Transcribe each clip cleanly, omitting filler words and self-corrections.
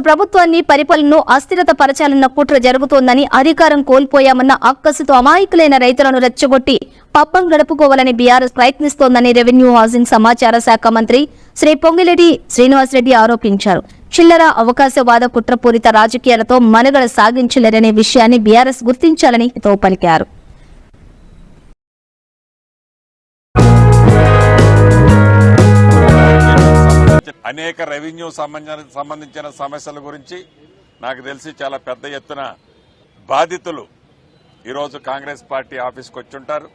ప్రభుత్వాన్ని పరిపాలనను అస్థిరత పరచాలన్న కుట్ర జరుగుతోందని, అధికారం కోల్పోయామన్న అక్కసుతో అమాయకులైన రైతులను రెచ్చగొట్టి పబ్బం గడుపుకోవాలని బీఆర్ఎస్ ప్రయత్నిస్తోందని రెవెన్యూ హౌసింగ్ సమాచార శాఖ మంత్రి శ్రీ పొంగిరెడ్డి శ్రీనివాసరెడ్డి ఆరోపించారు. చిల్లర అవకాశవాద కుట్రపూరిత రాజకీయాలతో మనుగడ సాగించలేరనే విషయాన్ని బీఆర్ఎస్ గుర్తించాలని హితో పలికారు. అనేక రెవెన్యూ సంబంధించిన సమస్యల గురించి నాకు తెలిసి చాలా పెద్ద ఎత్తున బాధితులు ఈరోజు కాంగ్రెస్ పార్టీ ఆఫీస్కి వచ్చుంటారు.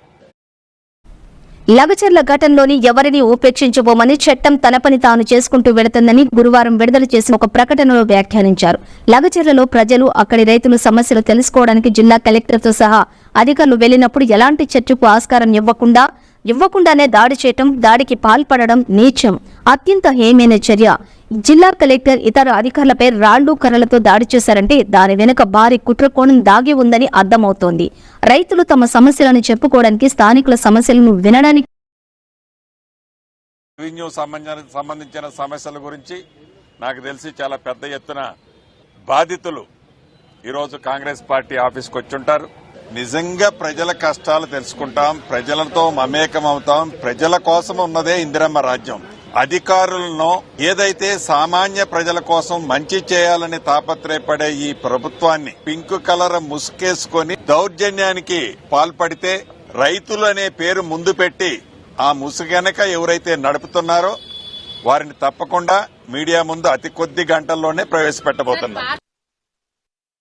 లగచర్ల ఘటనలోని ఎవరిని ఉపేక్షించబోమని చట్టం తన పని తాను చేసుకుంటూ వెళుతుందని గురువారం విడుదల చేసిన ఒక ప్రకటనలో వ్యాఖ్యానించారు. లగచర్లలో ప్రజలు, అక్కడి రైతుల సమస్యలు తెలుసుకోవడానికి జిల్లా కలెక్టర్తో సహా అధికారులు వెళ్లినప్పుడు ఎలాంటి చర్చకు ఆస్కారం ఇవ్వకుండానే దాడి చేయటం, దాడికి పాల్పడడం నీచం, అత్యంత హేయమైన చర్య. జిల్లా కలెక్టర్ ఇతర అధికారులపై రాళ్లు కర్రలతో దాడి చేశారంటే దాని వెనుక భారీ కుట్రకోణం దాగి ఉందని అర్థమవుతోంది. రైతులు తమ సమస్యలను చెప్పుకోవడానికి, స్థానికుల సమస్యలను వినడానికి రెవెన్యూ సంబంధించిన సమస్యల గురించి నాకు తెలిసి చాలా పెద్ద ఎత్తున బాధితులు ఈరోజు కాంగ్రెస్ పార్టీ ఆఫీస్కి వచ్చుంటారు. నిజంగా ప్రజల కష్టాలు తెలుసుకుంటాం, ప్రజలతో మమేకమవుతాం. ప్రజల కోసం ఉన్నదే ఇందిరమ్మ రాజ్యం. అధికారులను ఏదైతే సామాన్య ప్రజల కోసం మంచి చేయాలని తాపత్రయపడే ఈ ప్రభుత్వాన్ని పింక్ కలర్ ముసుకేసుకొని దౌర్జన్యానికి పాల్పడితే రైతులు అనే పేరు ముందు పెట్టి ఆ ముసుగెనక ఎవరైతే నడుపుతున్నారో వారిని తప్పకుండా మీడియా ముందు అతి కొద్ది గంటల్లోనే ప్రవేశపెట్టబోతున్నారు.